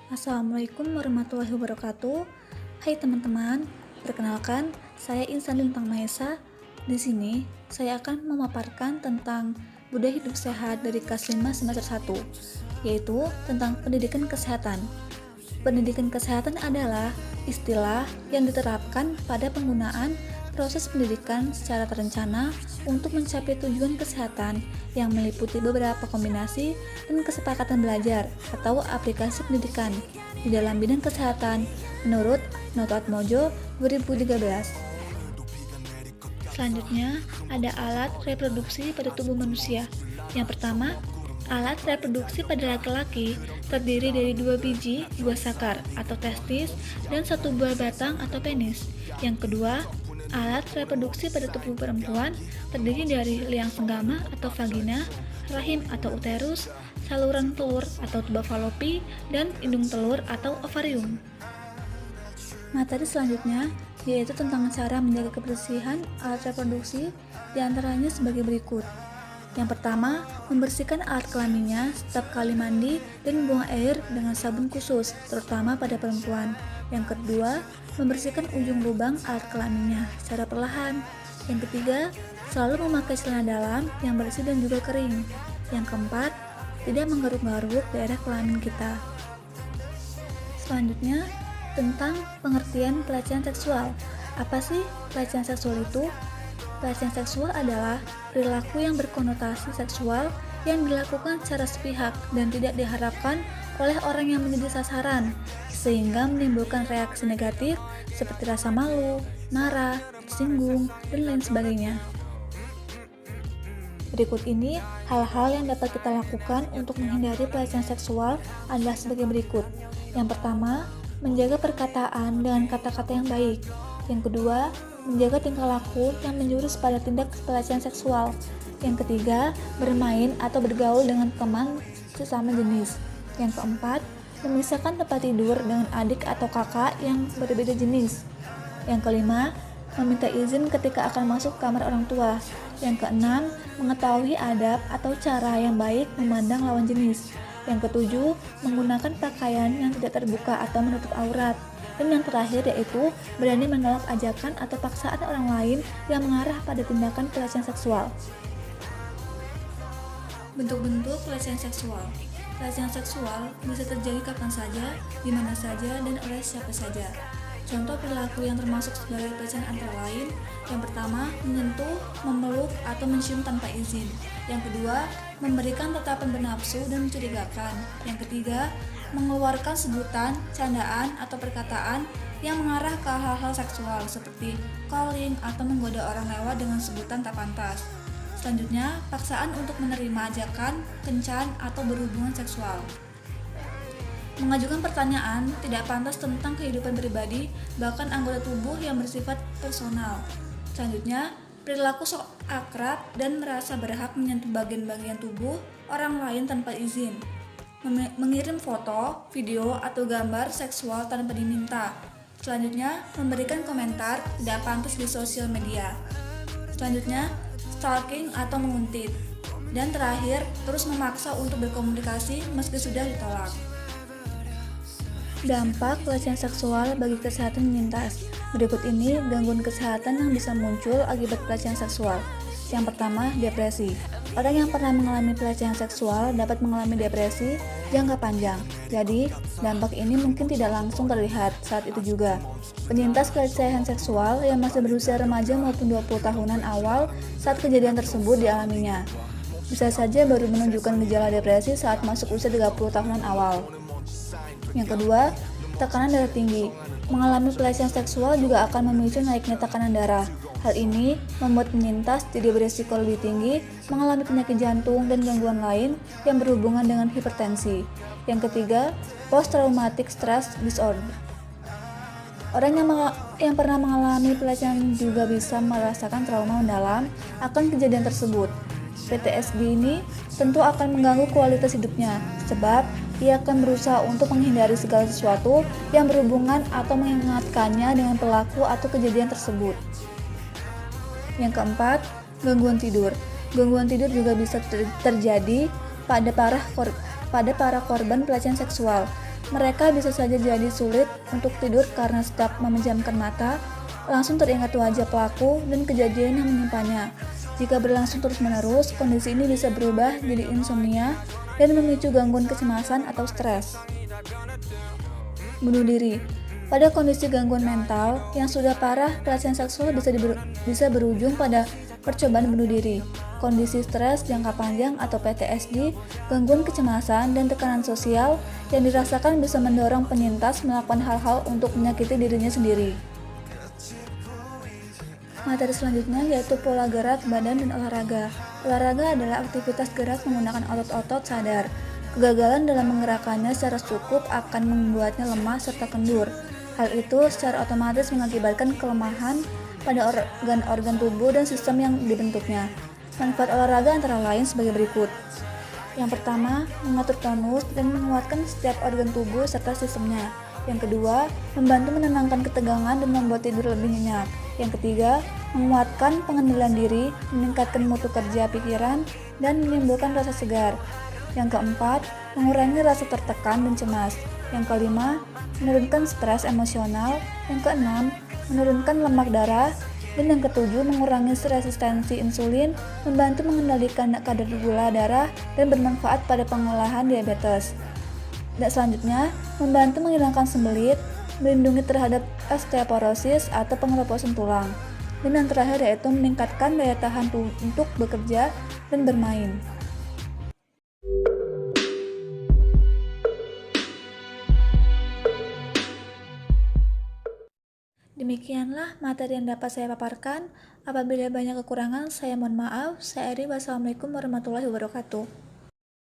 Assalamualaikum warahmatullahi wabarakatuh. Hai teman-teman, perkenalkan saya Insan Lintang Mahesa. Di sini saya akan memaparkan tentang budaya hidup sehat dari kelas 5 semester 1, yaitu tentang pendidikan kesehatan. Pendidikan kesehatan adalah istilah yang diterapkan pada penggunaan proses pendidikan secara terencana untuk mencapai tujuan kesehatan yang meliputi beberapa kombinasi dan kesepakatan belajar atau aplikasi pendidikan di dalam bidang kesehatan menurut Noto Atmojo 2013. Selanjutnya, ada alat reproduksi pada tubuh manusia. Yang pertama, alat reproduksi pada laki-laki terdiri dari 2 biji buah sakar atau testis dan 1 buah batang atau penis. Yang kedua, alat reproduksi pada tubuh perempuan terdiri dari liang senggama atau vagina, rahim atau uterus, saluran telur atau tuba falopi, dan indung telur atau ovarium. Materi selanjutnya yaitu tentang cara menjaga kebersihan alat reproduksi, diantaranya sebagai berikut. Yang pertama, membersihkan alat kelaminnya setiap kali mandi dan buang air dengan sabun khusus, terutama pada perempuan. Yang kedua, membersihkan ujung lubang alat kelaminnya secara perlahan. Yang ketiga, selalu memakai celana dalam yang bersih dan juga kering. Yang keempat, tidak menggaruk-garuk daerah kelamin kita. Selanjutnya, tentang pengertian pelecehan seksual. Apa sih pelecehan seksual itu? Pelecehan seksual adalah perilaku yang berkonotasi seksual yang dilakukan secara sepihak dan tidak diharapkan oleh orang yang menjadi sasaran, sehingga menimbulkan reaksi negatif seperti rasa malu, marah, tersinggung, dan lain sebagainya. Berikut ini hal-hal yang dapat kita lakukan untuk menghindari pelecehan seksual adalah sebagai berikut. Yang pertama, menjaga perkataan dengan kata-kata yang baik. Yang kedua, menjaga tingkah laku yang menjurus pada tindak pelecehan seksual. Yang ketiga, bermain atau bergaul dengan teman sesama jenis. Yang keempat, memisahkan tempat tidur dengan adik atau kakak yang berbeda jenis. Yang kelima, meminta izin ketika akan masuk kamar orang tua. Yang keenam, mengetahui adab atau cara yang baik memandang lawan jenis. Yang ketujuh, menggunakan pakaian yang tidak terbuka atau menutup aurat. Dan yang terakhir yaitu berani menolak ajakan atau paksaan orang lain yang mengarah pada tindakan pelecehan seksual. Bentuk-bentuk pelecehan seksual. Pelecehan seksual bisa terjadi kapan saja, di mana saja, dan oleh siapa saja. Contoh perilaku yang termasuk sebagai pelecehan antara lain: yang pertama, menyentuh, memeluk, atau mencium tanpa izin. Yang kedua, memberikan tatapan bernafsu dan mencurigakan. Yang ketiga, mengeluarkan sebutan, candaan, atau perkataan yang mengarah ke hal-hal seksual seperti calling atau menggoda orang lewat dengan sebutan tak pantas. Selanjutnya, paksaan untuk menerima ajakan, kencan, atau berhubungan seksual. Mengajukan pertanyaan tidak pantas tentang kehidupan pribadi, bahkan anggota tubuh yang bersifat personal. Selanjutnya, perilaku sok akrab dan merasa berhak menyentuh bagian-bagian tubuh orang lain tanpa izin. Mengirim foto, video, atau gambar seksual tanpa diminta. Selanjutnya, memberikan komentar tidak pantas di sosial media. Selanjutnya, stalking atau menguntit. Dan terakhir, terus memaksa untuk berkomunikasi meski sudah ditolak. Dampak pelecehan seksual bagi kesehatan penyintas. Berikut ini gangguan kesehatan yang bisa muncul akibat pelecehan seksual. Yang pertama, depresi. Orang yang pernah mengalami pelecehan seksual dapat mengalami depresi jangka panjang. Jadi, dampak ini mungkin tidak langsung terlihat saat itu juga. Penyintas pelecehan seksual yang masih berusia remaja maupun 20 tahunan awal saat kejadian tersebut dialaminya, bisa saja baru menunjukkan gejala depresi saat masuk usia 30 tahunan awal. Yang kedua, tekanan darah tinggi. Mengalami pelecehan seksual juga akan memicu naiknya tekanan darah. Hal ini membuat penyintas jadi berisiko lebih tinggi mengalami penyakit jantung dan gangguan lain yang berhubungan dengan hipertensi. Yang ketiga, post-traumatic stress disorder. Orang yang pernah mengalami pelecehan juga bisa merasakan trauma mendalam akan kejadian tersebut. PTSD ini tentu akan mengganggu kualitas hidupnya, sebab ia akan berusaha untuk menghindari segala sesuatu yang berhubungan atau mengingatkannya dengan pelaku atau kejadian tersebut. Yang keempat, gangguan tidur. Gangguan tidur juga bisa terjadi pada para korban pelecehan seksual. Mereka bisa saja jadi sulit untuk tidur karena setiap memejamkan mata, langsung teringat wajah pelaku dan kejadian yang menimpanya. Jika berlangsung terus-menerus, kondisi ini bisa berubah jadi insomnia dan memicu gangguan kecemasan atau stres. Bunuh diri. Pada kondisi gangguan mental yang sudah parah, pelecehan seksual bisa berujung pada percobaan bunuh diri. Kondisi stres jangka panjang atau PTSD, gangguan kecemasan, dan tekanan sosial yang dirasakan bisa mendorong penyintas melakukan hal-hal untuk menyakiti dirinya sendiri. Materi selanjutnya yaitu pola gerak badan dan olahraga. Olahraga adalah aktivitas gerak menggunakan otot-otot sadar. Kegagalan dalam menggerakkannya secara cukup akan membuatnya lemah serta kendur. Hal itu secara otomatis mengakibatkan kelemahan pada organ-organ tubuh dan sistem yang dibentuknya. Manfaat olahraga antara lain sebagai berikut. Yang pertama, mengatur tonus dan menguatkan setiap organ tubuh serta sistemnya. Yang kedua, membantu menenangkan ketegangan dan membuat tidur lebih nyenyak. Yang ketiga, menguatkan pengendalian diri, meningkatkan mutu kerja pikiran, dan menimbulkan rasa segar. Yang keempat, mengurangi rasa tertekan dan cemas. Yang kelima, menurunkan stres emosional. Yang keenam, menurunkan lemak darah. Dan yang ketujuh, mengurangi resistensi insulin, membantu mengendalikan kadar gula darah, dan bermanfaat pada pengolahan diabetes. Dan selanjutnya, membantu menghilangkan sembelit, melindungi terhadap osteoporosis atau pengeroposan tulang. Dan yang terakhir yaitu meningkatkan daya tahan untuk bekerja dan bermain. Demikianlah materi yang dapat saya paparkan. Apabila banyak kekurangan, saya mohon maaf. Saya Eri. Wassalamualaikum warahmatullahi wabarakatuh.